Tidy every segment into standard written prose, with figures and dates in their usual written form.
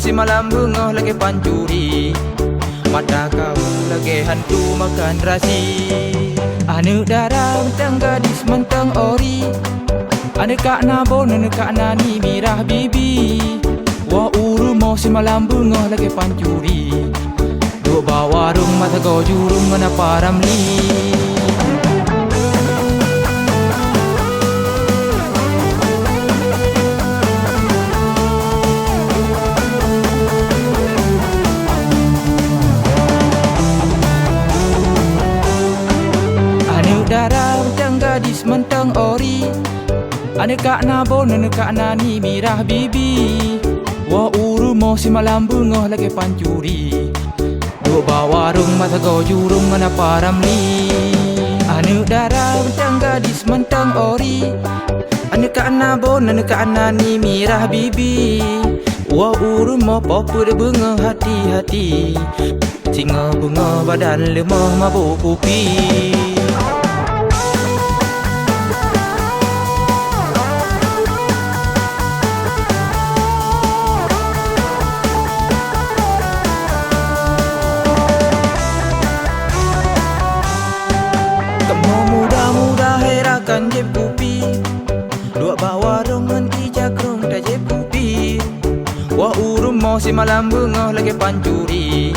si malam bengah lagi pancuri, mata kau lagi hantu makan rasi. Anu darah mentang gadis mentang ori, ane kak nabon ane kak nani mirah bibi. Wah uru mau si malam bengah lagi pancuri, dua bawa warung mata kau jurung ngana paramli. Darah mentang gadis mentang ori, ane kak nabon ane kak nani mirah bibi. Wah uru mau si malam bengah lagi pancuri, dua bawa warung mata kau jurung ngana paramli. Ane darah mentang gadis mentang ori, ane kak nabon ane kak nani mirah bibi. Wah uru mau popu de bengah hati-hati, singa bunga badan lemah mabuk kopi. Kan jeb pupi, dua bawa rongan ijak rong ta jeb pupi. Wah urum mau si malam bengah lagi pancuri,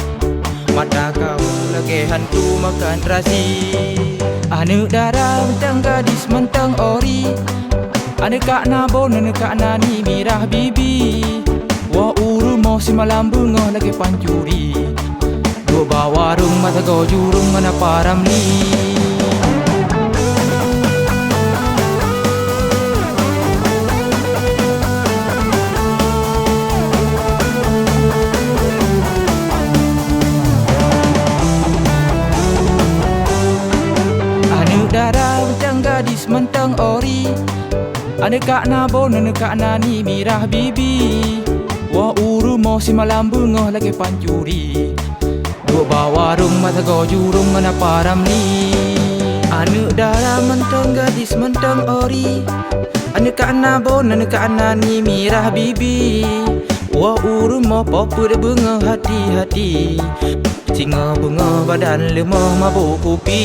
mata kau lagi hantu makan rasi. Ane darah mentang gadis mentang ori, ane kak nabon ane kak nani mirah bibi. Wah urum mau si malam bengah lagi pancuri, dua bawa warung mata kau jurung ngana paramli. Darah mentang gadis mentang ori, ane kak nabon ane kak nani mirah bibi. Wah uru mau si malam bengah lagi pancuri, dua bawa warung mata kau jurung ngana paramli. Ane darah mentang gadis mentang ori, ane kak nabon ane kak nani mirah bibi. Wah uru mau popu de bengah hati-hati, singa bunga badan lemah mabuk kopi.